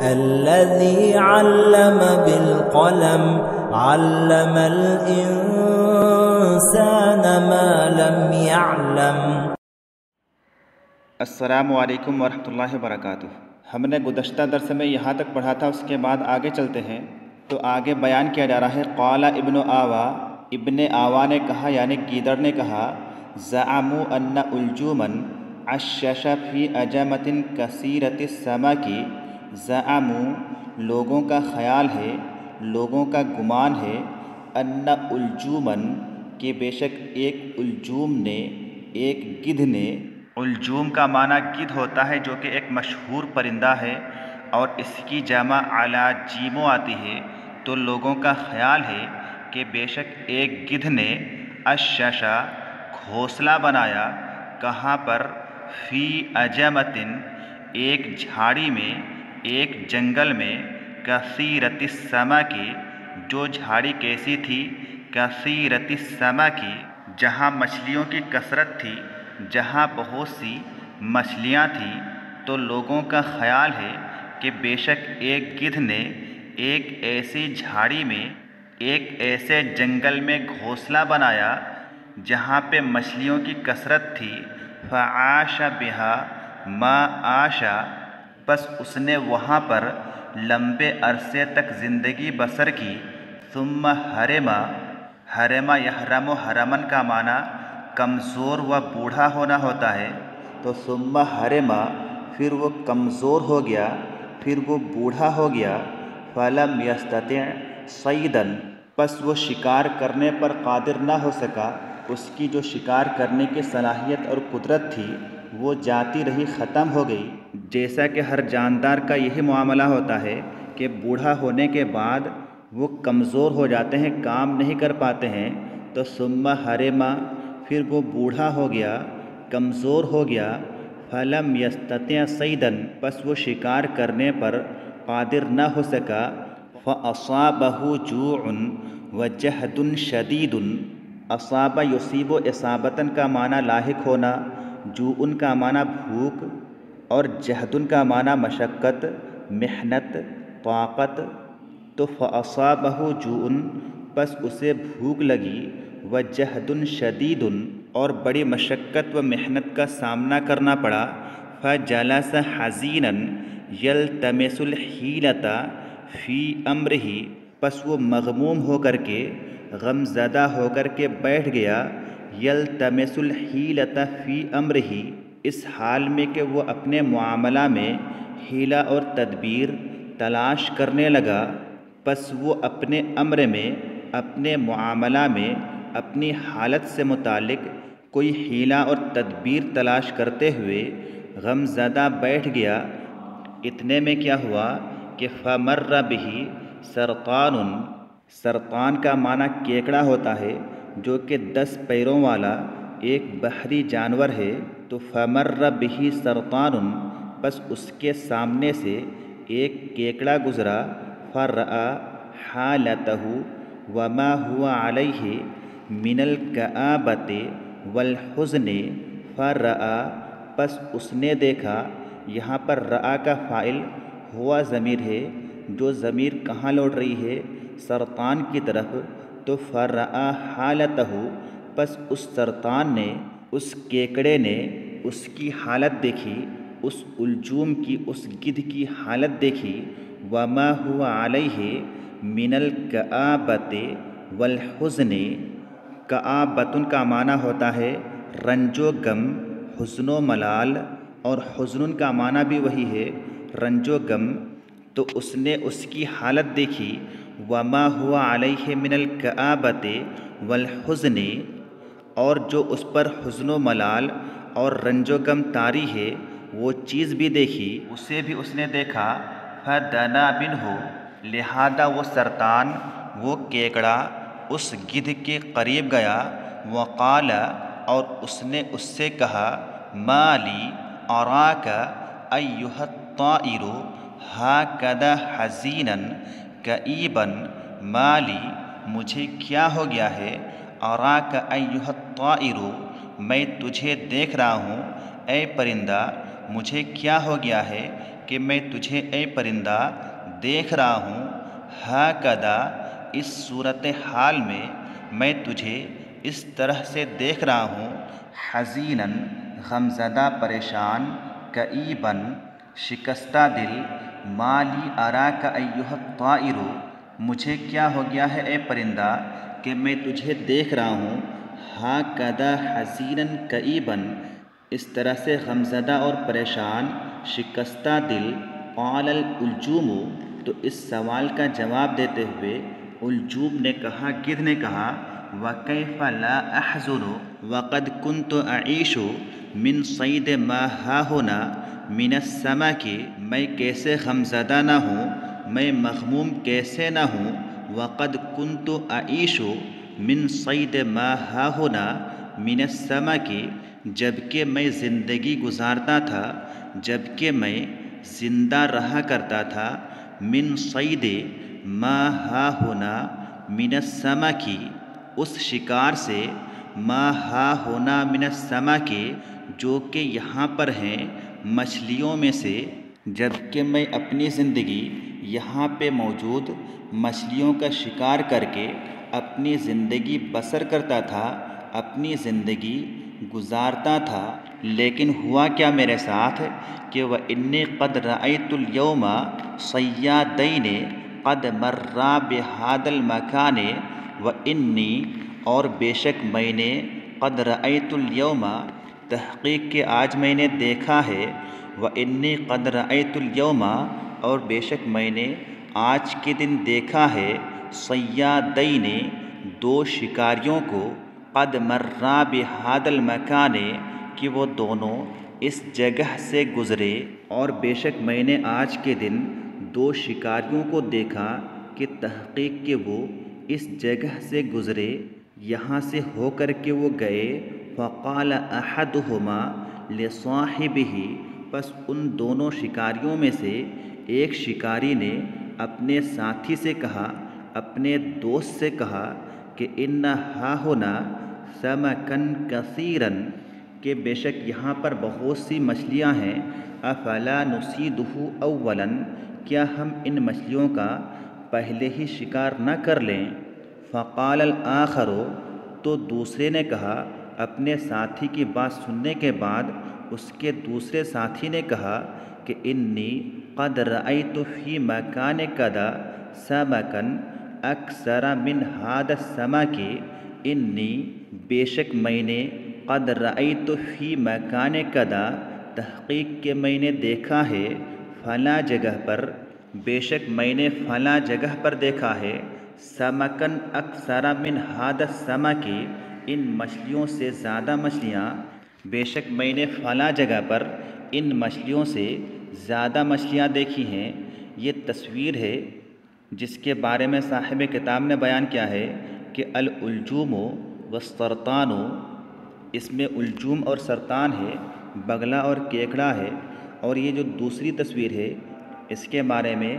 الذي علم بالقلم علم الإنسان ما لم يعلم۔ السلام علیکم ورحمۃ اللہ وبرکاتہ۔ ہم نے گزشتہ درس میں یہاں تک پڑھا تھا، اس کے بعد آگے چلتے ہیں تو آگے بیان کیا جا رہا ہے۔ قال ابن آوا، ابن آوا نے کہا یعنی گیدڑ نے کہا، زعموا ان الجومن عشش فی اجمۃ کثیرۃ السمک، زعموا لوگوں کا خیال ہے، لوگوں کا گمان ہے، ان الجومن کہ بے شک ایک الجوم نے، ایک گدھ نے، الجوم کا معنی گدھ ہوتا ہے جو کہ ایک مشہور پرندہ ہے اور اس کی جمع علی جیمو آتی ہے، تو لوگوں کا خیال ہے کہ بے شک ایک گدھ نے عششا گھونسلہ بنایا، کہاں پر؟ فی اجمتن ایک جھاڑی میں، ایک جنگل میں، کثیرۃ السمک جو جھاڑی کیسی تھی؟ کثیرۃ السمک جہاں مچھلیوں کی کثرت تھی، جہاں بہت سی مچھلیاں تھیں، تو لوگوں کا خیال ہے کہ بے شک ایک گدھ نے ایک ایسی جھاڑی میں، ایک ایسے جنگل میں گھونسلہ بنایا جہاں پہ مچھلیوں کی کثرت تھی۔ فعاش بہا ما عاشا، پس اس نے وہاں پر لمبے عرصے تک زندگی بسر کی۔ ثم حرما، حرما یحرم حرمن کا معنی کمزور و بوڑھا ہونا ہوتا ہے، تو ثم حرما پھر وہ کمزور ہو گیا، پھر وہ بوڑھا ہو گیا۔ فلم یستطع صیدا، پس وہ شکار کرنے پر قادر نہ ہو سکا، اس کی جو شکار کرنے کی صلاحیت اور قدرت تھی وہ جاتی رہی، ختم ہو گئی۔ جیسا کہ ہر جاندار کا یہی معاملہ ہوتا ہے کہ بوڑھا ہونے کے بعد وہ کمزور ہو جاتے ہیں، کام نہیں کر پاتے ہیں، تو ثم حرما پھر وہ بوڑھا ہو گیا، کمزور ہو گیا۔ فلم یستطع صیدا، پس وہ شکار کرنے پر قادر نہ ہو سکا۔ فاصابہ جوع وجہد شدید، اصاب یصیب اصابتاً کا معنی لاحق ہونا، جوع کا معنی بھوک، اور جہد کا معنی مشقت، محنت، طاقت، تو فاصابہ جوع پس اسے بھوک لگی، وجہد شدید اور بڑی مشقت و محنت کا سامنا کرنا پڑا۔ فجلس حزینا یلتمس الحیلۃ فی امرہ، پس وہ مغموم ہو کر کے، غم زدہ ہو کر کے بیٹھ گیا، یلتمس الحیلۃ فی امرہ اس حال میں کہ وہ اپنے معاملہ میں حیلہ اور تدبیر تلاش کرنے لگا۔ پس وہ اپنے امر میں، اپنے معاملہ میں، اپنی حالت سے متعلق کوئی حیلہ اور تدبیر تلاش کرتے ہوئے غم زدہ بیٹھ گیا۔ اتنے میں کیا ہوا کہ فمر بہ سرطان، سرطان کا معنی کیکڑا ہوتا ہے جو کہ 10 پیروں والا ایک بحری جانور ہے، تو فمر بہ سرطان پس اس کے سامنے سے ایک کیکڑا گزرا۔ فرآ حالتہ وما هو علیہ من الکآبۃ والحزن، فرآ پس اس نے دیکھا، یہاں پر رآ کا فاعل ہوا ضمیر ہے، جو ضمیر کہاں لوٹ رہی ہے؟ سرطان کی طرف، تو فرآ حالتہ پس اس سرطان نے، اس کیکڑے نے اس کی حالت دیکھی، اس الجوم کی، اس گدھ کی حالت دیکھی۔ وما هو علیہ من الکآبۃ والحزن، کآبۃ کا معنی ہوتا ہے رنج و غم، حزن و ملال، اور حزن کا معنی بھی وہی ہے، رنج و غم، تو اس نے اس کی حالت دیکھی۔ وما هو علیہ من الکآبۃ والحزن، اور جو اس پر حزن و ملال اور رنج و غم طاری ہے وہ چیز بھی دیکھی، اسے بھی اس نے دیکھا۔ فدنا منہ، لہذا وہ سرطان، وہ کیکڑا اس گدھ کے قریب گیا۔ وقال، اور اس نے اس سے کہا، ما لی اراک ایھا الطائر ھکذا حزینا کئیبا، ما لی مجھے کیا ہو گیا ہے، اراک ایھا الطائر میں تجھے دیکھ رہا ہوں اے پرندہ، مجھے کیا ہو گیا ہے، کہ میں تجھے اے پرندہ دیکھ رہا ہوں، ہاکذا اس صورت حال میں تجھے اس طرح سے دیکھ رہا ہوں، حزیناً غمزدہ پریشان، کئیباً شکستہ دل، مالی اراک ایھا الطائر، مجھے کیا ہو گیا ہے اے پرندہ کہ میں تجھے دیکھ رہا ہوں، ہاکذا حزیناً کئیباً اس طرح سے غمزدہ اور پریشان، شکستہ دل۔ قال العلجوم، تو اس سوال کا جواب دیتے ہوئے الجوم نے کہا، گدھ نے کہا، وَكَيْفَ لَا أَحْزُنُ وَقَدْ كُنْتُ أَعِيشُ مِنْ صَيْدِ مَا هَاهُنَا مِنَ السَّمَكِ، میں کیسے غمزدہ نہ ہوں، میں مغموم کیسے نہ ہوں، وَقَدْ كُنْتُ أَعِيشُ مِنْ صَيْدِ مَا هَاهُنَا مِنَ السَّمَكِ، جبکہ میں زندگی گزارتا تھا، جبکہ میں زندہ رہا کرتا تھا، من صید ما ہاہنا من السمک، اس شکار سے، ما ہاہنا من السمک، جو کہ یہاں پر ہیں مچھلیوں میں سے، جبکہ میں اپنی زندگی یہاں پہ موجود مچھلیوں کا شکار کر کے اپنی زندگی بسر کرتا تھا، اپنی زندگی گزارتا تھا۔ لیکن ہوا کیا میرے ساتھ کہ وَإِنِّي قَدْ رَأَيْتُ الْيَوْمَ صَيَّادَيْنِ قَدْ مَرَّا بِهَذَا الْمَكَانِ وَإِنِّي، اور بے شک میں نے، قَدْ رَأَيْتُ الْيَوْمَ تحقیق کہ آج میں نے دیکھا ہے، وَإِنِّي قَدْ رَأَيْتُ الْيَوْمَ اور بے شک میں نے آج کے دن دیکھا ہے، صَيَّادَيْنِ دو شکاریوں کو، قَدْ مَرَّا بِهَذَا الْمَكَانِ کہ وہ دونوں اس جگہ سے گزرے، اور بے شک میں نے آج کے دن دو شکاریوں کو دیکھا کہ تحقیق کہ وہ اس جگہ سے گزرے، یہاں سے ہو کر کے وہ گئے۔ فقال احدہما لصاحبہ، پس ان دونوں شکاریوں میں سے ایک شکاری نے اپنے ساتھی سے کہا، اپنے دوست سے کہا کہ ان ہاہنا سمکن کثیرن، کہ بے شک یہاں پر بہت سی مچھلیاں ہیں، افلا نصیدہ اولا، کیا ہم ان مچھلیوں کا پہلے ہی شکار نہ کر لیں؟ فقال الآخر، تو دوسرے نے کہا، اپنے ساتھی کی بات سننے کے بعد اس کے دوسرے ساتھی نے کہا کہ انی قد رأیت فی مکان کذا سمکن اکثر من ھذا السمک، انی بے شک میں نے، قد رأیت فی مکان کذا تحقیق کہ میں نے دیکھا ہے، فلاں جگہ پر، بے شک میں نے فلاں جگہ پر دیکھا ہے، سمکن اکثر من ھذا السمک، ان مچھلیوں سے زیادہ مچھلیاں، بے شک میں نے فلاں جگہ پر ان مچھلیوں سے زیادہ مچھلیاں دیکھی ہیں۔ یہ تصویر ہے جس کے بارے میں صاحب کتاب نے بیان کیا ہے کہ العلجوم والسرطان، اس میں الجوم اور سرطان ہے، بگلا اور کیکڑا ہے۔ اور یہ جو دوسری تصویر ہے اس کے بارے میں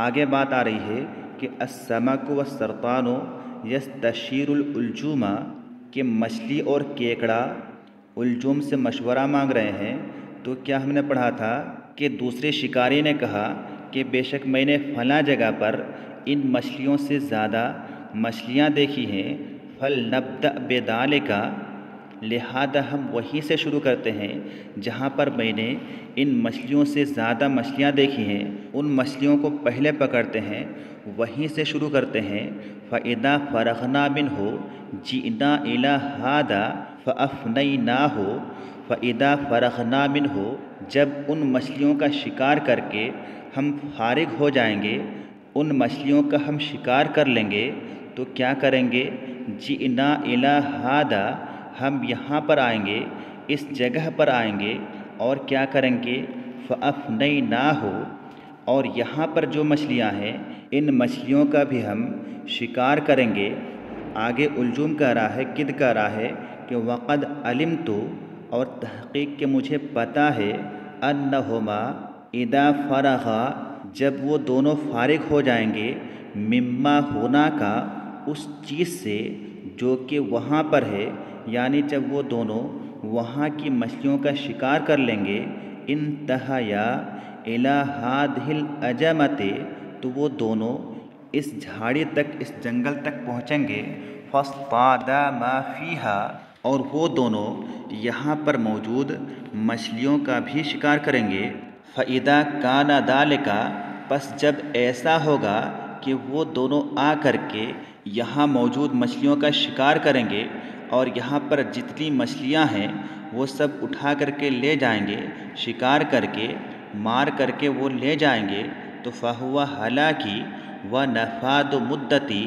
آگے بات آ رہی ہے کہ السمک والسرطان یستشیر العلجوم، کہ مچھلی اور کیکڑا الجوم سے مشورہ مانگ رہے ہیں۔ تو کیا ہم نے پڑھا تھا کہ دوسرے شکاری نے کہا کہ بے شک میں نے فلاں جگہ پر ان مچھلیوں سے زیادہ مچھلیاں دیکھی ہیں، فَلْنَبْدَأْ بِذَلِكَ، لہذا ہم وہیں سے شروع کرتے ہیں جہاں پر میں نے ان مچھلیوں سے زیادہ مچھلیاں دیکھی ہیں، ان مچھلیوں کو پہلے پکڑتے ہیں، وہیں سے شروع کرتے ہیں۔ فَإِذَا فَرَغْنَا مِنْهُ جِئْنَا إِلَى هَذَا فَأَفْنَيْنَاهُ، فَإِذَا فَرَغْنَا مِنْهُ، جب ان مچھلیوں کا شکار کر کے ہم فارغ ہو جائیں گے، ان مچھلیوں کا ہم شکار کر لیں گے، تو کیا کریں گے؟ جِئْنَا إِلَى هَذَا، ہم یہاں پر آئیں گے، اس جگہ پر آئیں گے، اور کیا کریں گے؟ فَأَفْنَيْنَاهُ، اور یہاں پر جو مچھلیاں ہیں ان مچھلیوں کا بھی ہم شکار کریں گے۔ آگے الجوم کہہ رہا ہے، گدھ کہہ رہا ہے کہ وَقَدْ عَلِمْتُ، اور تحقیق کہ مجھے پتہ ہے، أَنَّهُمَا إِذَا فَرَغَا، جب وہ دونوں فارغ ہو جائیں گے، مِمَّا هُنَاكَ، اس چیز سے جو کہ وہاں پر ہے، یعنی جب وہ دونوں وہاں کی مچھلیوں کا شکار کر لیں گے، انتہیا الی ہادہ الاجمۃ، تو وہ دونوں اس جھاڑی تک، اس جنگل تک پہنچیں گے، فاصطادا ما فیہا، اور وہ دونوں یہاں پر موجود مچھلیوں کا بھی شکار کریں گے۔ فَإِذَا كَانَ ذَلِكَ، پس جب ایسا ہوگا کہ وہ دونوں آ کر کے یہاں موجود مچھلیوں کا شکار کریں گے اور یہاں پر جتنی مچھلیاں ہیں وہ سب اٹھا کر کے لے جائیں گے، شکار کر کے مار کر کے وہ لے جائیں گے، تو فَهُوَ هَلَاكِ وَنَفَادُ مُدَّتِي،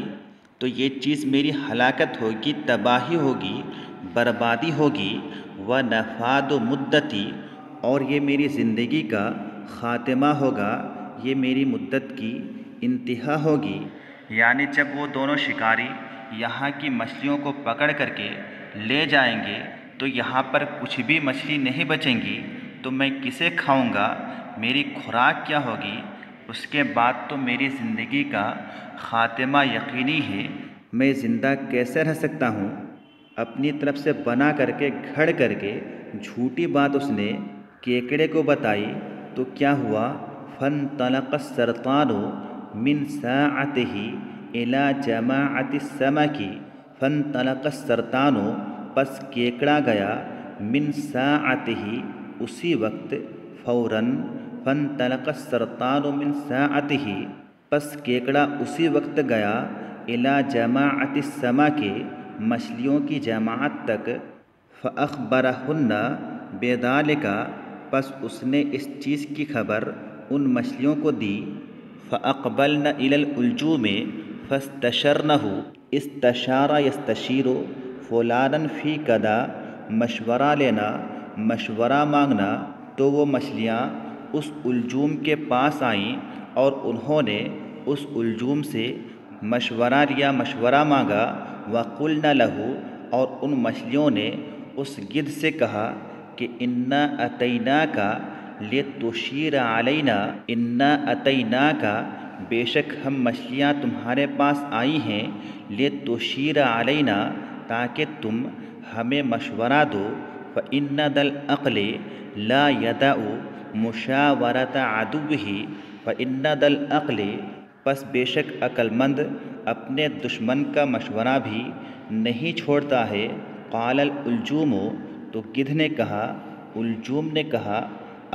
تو یہ چیز میری ہلاکت ہوگی، تباہی ہوگی، بربادی ہوگی، وَنَفَادُ مُدَّتِي، اور یہ میری زندگی کا خاتمہ ہوگا، یہ میری مدت کی انتہا ہوگی۔ یعنی جب وہ دونوں شکاری یہاں کی مچھلیوں کو پکڑ کر کے لے جائیں گے تو یہاں پر کچھ بھی مچھلی نہیں بچیں گی، تو میں کسے کھاؤں گا، میری خوراک کیا ہوگی؟ اس کے بعد تو میری زندگی کا خاتمہ یقینی ہے، میں زندہ کیسے رہ سکتا ہوں؟ اپنی طرف سے بنا کر کے گھڑ کر کے جھوٹی بات اس نے کیکڑے کو بتائی، تو کیا ہوا؟ فَانطَلَقَ السَّرْطَانُ مِنْ سَاعَتِهِ إِلَى جَمَاعَةِ السَّمَكِ، فَانطَلَقَ السَّرْطَانُ، پس کیکڑا گیا، من ساعتہ، اسی وقت، فوراً، فَانطَلَقَ السَّرْطَانُ مِنْ سَاعَتِهِ، پس کیکڑا اسی وقت گیا، إِلَى جَمَاعَةِ السَّمَكِ، مچھلیوں کی جماعت تک، فَأَخْبَرَهُنَّ بِذَلِكَ، پس اس نے اس چیز کی خبر ان مچھلیوں کو دی۔ فَأَقْبَلْنَ إِلَى الْأُلْجُومِ فَاسْتَشَرْنَهُ، اسْتَشَارَ يَسْتَشِيرُ فُلَانًا فِي كَذَا، مشورہ لینا، مشورہ مانگنا، تو وہ مچھلیاں اس الجوم کے پاس آئیں اور انہوں نے اس الجوم سے مشورہ لیا، مشورہ مانگا۔ وَقُلْنَ لَهُ، اور ان مچھلیوں نے اس گدھ سے کہا کہ اِنَّا أَتَيْنَاكَ لِتُشِيرَ عَلَيْنَا، اِنَّا أَتَيْنَاكَ، بے شک ہم مچھلیاں تمہارے پاس آئی ہیں، لِتُشِيرَ عَلَيْنَا، تاکہ تم ہمیں مشورہ دو۔ فَإِنَّ ذَا الْعَقْلِ لَا يَدَعُ مُشَاوَرَةَ عَدُوِّهِ، فَإِنَّ ذَا الْعَقْلِ، پس بے شک عقل مند اپنے دشمن کا مشورہ بھی نہیں چھوڑتا ہے۔ قال الجوم، تو گدھ نے کہا، الجوم نے کہا،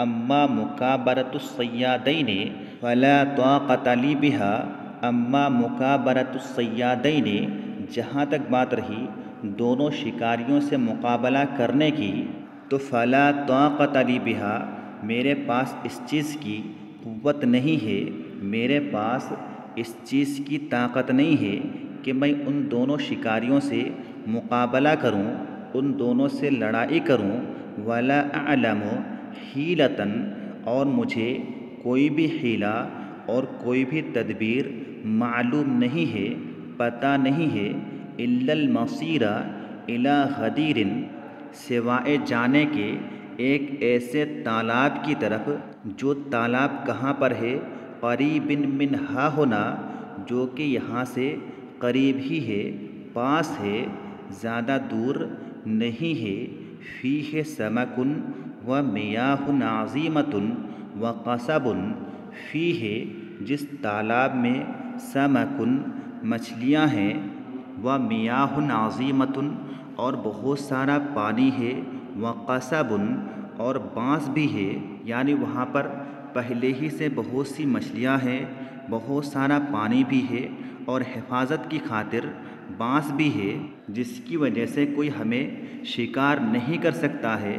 اما مکابرۃ الصیادین فلا طاقۃ لی بها، اما مکابرۃ الصیادین، جہاں تک بات رہی دونوں شکاریوں سے مقابلہ کرنے کی، تو فلا طاقۃ لی بها، میرے پاس اس چیز کی قوت نہیں ہے، میرے پاس اس چیز کی طاقت نہیں ہے کہ میں ان دونوں شکاریوں سے مقابلہ کروں، ان دونوں سے لڑائی کروں۔ ولا اعلم حیلۃ، اور مجھے کوئی بھی حیلہ اور کوئی بھی تدبیر معلوم نہیں ہے، پتہ نہیں ہے، الا المصیر الی غدیر، سوائے جانے کے ایک ایسے تالاب کی طرف، جو تالاب کہاں پر ہے؟ قریب من ہاہنا، جو کہ یہاں سے قریب ہی ہے، پاس ہے، زیادہ دور نہیں ہے۔ فیہ سمک ومیاہ عظیمۃ وقصب، فیہ، جس تالاب میں، سمک، مچھلیاں ہیں، ومیاہ عظیمۃ، اور بہت سارا پانی ہے، وقصب، اور بانس بھی ہے، یعنی وہاں پر پہلے ہی سے بہت سی مچھلیاں ہیں، بہت سارا پانی بھی ہے، اور حفاظت کی خاطر بانس بھی ہے، جس کی وجہ سے کوئی ہمیں شکار نہیں کر سکتا ہے۔